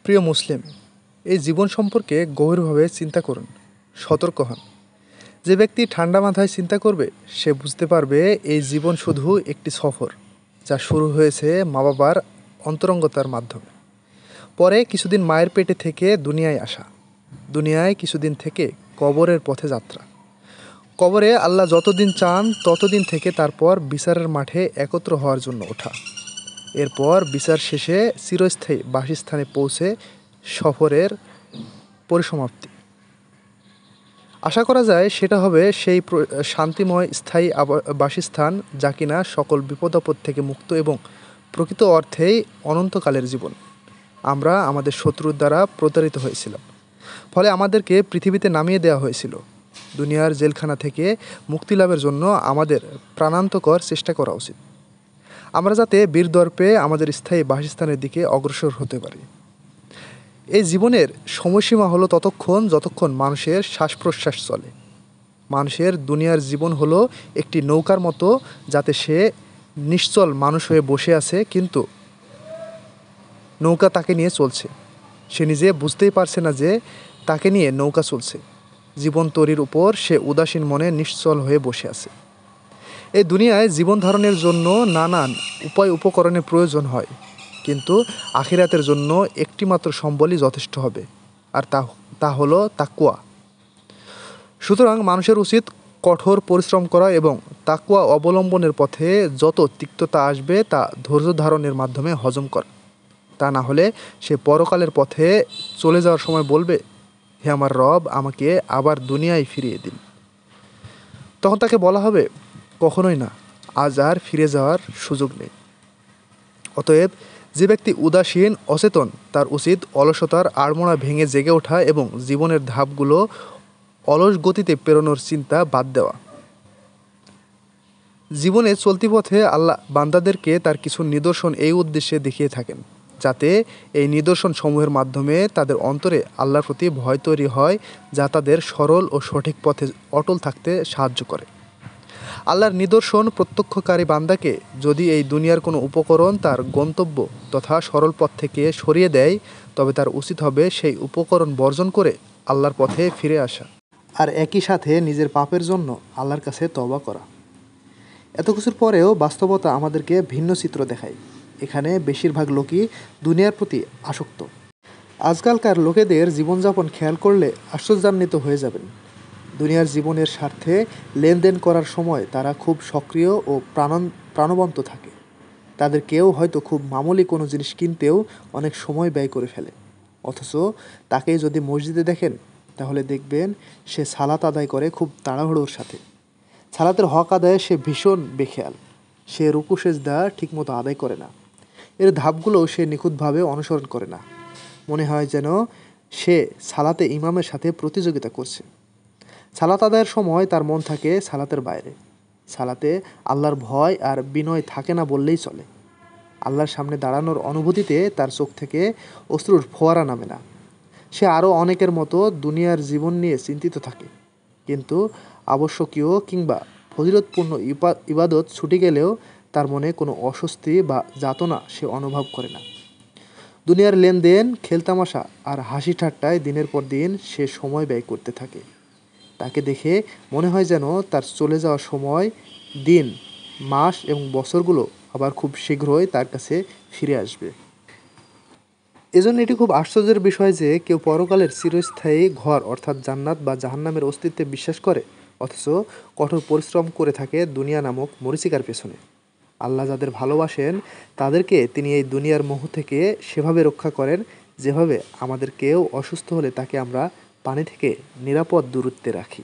প্রিয় মুসলিম, এই জীবন সম্পর্কে গভীরভাবে চিন্তা করুন, সতর্ক হন। যে ব্যক্তি ঠান্ডা মাথায় চিন্তা করবে সে বুঝতে পারবে এই জীবন শুধু একটি সফর, যা শুরু হয়েছে মা বাবার অন্তরঙ্গতার মাধ্যমে। পরে কিছুদিন মায়ের পেটে থেকে দুনিয়ায় আসা, দুনিয়ায় কিছুদিন থেকে কবরের পথে যাত্রা। কবরে আল্লাহ যতদিন চান ততদিন থেকে তারপর বিচারের মাঠে একত্র হওয়ার জন্য ওঠা। এরপর বিচার শেষে চিরস্থায়ী বাসস্থানে পৌঁছে সফরের পরিসমাপ্তি। আশা করা যায় সেটা হবে সেই শান্তিময় স্থায়ী বাসস্থান যা কিনা সকল বিপদাপদ থেকে মুক্ত এবং প্রকৃত অর্থেই অনন্তকালের জীবন। আমরা আমাদের শত্রুর দ্বারা প্রতারিত হয়েছিলাম, ফলে আমাদেরকে পৃথিবীতে নামিয়ে দেওয়া হয়েছিল। দুনিয়ার জেলখানা থেকে মুক্তি লাভের জন্য আমাদের প্রাণান্তকর চেষ্টা করা উচিত, আমরা যাতে বীরদর্পে আমাদের স্থায়ী বাসস্থানের দিকে অগ্রসর হতে পারি। এই জীবনের সময়সীমা হলো ততক্ষণ যতক্ষণ মানুষের শ্বাস প্রশ্বাস চলে। মানুষের দুনিয়ার জীবন হলো একটি নৌকার মতো, যাতে সে নিশ্চল মানুষ হয়ে বসে আছে, কিন্তু নৌকা তাকে নিয়ে চলছে। সে নিজে বুঝতেই পারছে না যে তাকে নিয়ে নৌকা চলছে। জীবন তরীর উপর সে উদাসীন মনে নিশ্চল হয়ে বসে আছে। এই দুনিয়ায় জীবন ধারণের জন্য নানান উপকরণের প্রয়োজন হয়, কিন্তু আখিরাতের জন্য একটিমাত্র সম্বলই যথেষ্ট হবে, আর তা হলো তাকওয়া। সুতরাং মানুষের উচিত কঠোর পরিশ্রম করা এবং তাকওয়া অবলম্বনের পথে যত তিক্ততা আসবে তা ধৈর্য ধারণের মাধ্যমে হজম করা। তা না হলে সে পরকালের পথে চলে যাওয়ার সময় বলবে, হে আমার রব, আমাকে আবার দুনিয়ায় ফিরিয়ে দিন। তখন তাকে বলা হবে, কখনোই না, আজ আর ফিরে যাওয়ার সুযোগ নেই। অতএব যে ব্যক্তি উদাসীন অচেতন, তার উচিত অলসতার আড়মোড়া ভেঙে জেগে ওঠা এবং জীবনের ধাপগুলো অলস গতিতে পেরোনোর চিন্তা বাদ দেওয়া। জীবনে চলতি পথে আল্লাহ বান্দাদেরকে তার কিছু নিদর্শন এই উদ্দেশ্যে দেখিয়ে থাকেন, যাতে এই নিদর্শন সমূহের মাধ্যমে তাদের অন্তরে আল্লাহর প্রতি ভয় তৈরি হয়, যা তাদের সরল ও সঠিক পথে অটল থাকতে সাহায্য করে। আল্লাহর নিদর্শন প্রত্যক্ষকারী বান্দাকে যদি এই দুনিয়ার কোনো উপকরণ তার গন্তব্য তথা সরল পথ থেকে সরিয়ে দেয়, তবে তার উচিত হবে সেই উপকরণ বর্জন করে আল্লাহর পথে ফিরে আসা, আর একই সাথে নিজের পাপের জন্য আল্লাহর কাছে তওবা করা। এত কিছুর পরেও বাস্তবতা আমাদেরকে ভিন্ন চিত্র দেখায়। এখানে বেশিরভাগ লোকই দুনিয়ার প্রতি আসক্ত। আজকালকার লোকেদের জীবনযাপন খেয়াল করলে আশ্চর্যান্বিত হয়ে যাবেন। দুনিয়ার জীবনের স্বার্থে লেনদেন করার সময় তারা খুব সক্রিয় ও প্রাণবন্ত থাকে। তাদের কেউ হয়তো খুব মামুলি কোনো জিনিস কিনতেও অনেক সময় ব্যয় করে ফেলে, অথচ তাকে যদি মসজিদে দেখেন তাহলে দেখবেন সে সালাত আদায় করে খুব তাড়াহুড়োর সাথে। সালাতের হক আদায়ে সে ভীষণ বেখেয়াল। সে রুকু সেজদা ঠিকমতো আদায় করে না। এর ধাপগুলোও সে নিখুঁতভাবে অনুসরণ করে না। মনে হয় যেন সে সালাতে ইমামের সাথে প্রতিযোগিতা করছে। সালাত আদায়ের সময় তার মন থাকে সালাতের বাইরে। সালাতে আল্লাহর ভয় আর বিনয় থাকে না বললেই চলে। আল্লাহর সামনে দাঁড়ানোর অনুভূতিতে তার চোখ থেকে অশ্রুর ফোয়ারা নামে না। সে আরও অনেকের মতো দুনিয়ার জীবন নিয়ে চিন্তিত থাকে, কিন্তু আবশ্যকীয় কিংবা ফজিলতপূর্ণ ইবাদত ছুটে গেলেও তার মনে কোনো অস্বস্তি বা যাতনা সে অনুভব করে না। দুনিয়ার লেনদেন, খেলতামাশা আর হাসি ঠাট্টায় দিনের পর দিন সে সময় ব্যয় করতে থাকে। তাকে দেখে মনে হয় যেন তার চলে যাওয়ার সময়, দিন, মাস এবং বছরগুলো আবার খুব শীঘ্রই তার কাছে ফিরে আসবে। এজন্য এটি খুব আশ্চর্যের বিষয় যে কেউ পরকালের চিরস্থায়ী ঘর অর্থাৎ জান্নাত বা জাহান্নামের অস্তিত্বে বিশ্বাস করে, অথচ কঠোর পরিশ্রম করে থাকে দুনিয়া নামক মরীচিকার পেছনে। আল্লাহ যাদের ভালোবাসেন তাদেরকে তিনি এই দুনিয়ার মোহ থেকে সেভাবে রক্ষা করেন, যেভাবে আমাদের কেউ অসুস্থ হলে তাকে আমরা পানি থেকে নিরাপদ দূরত্বে রাখি।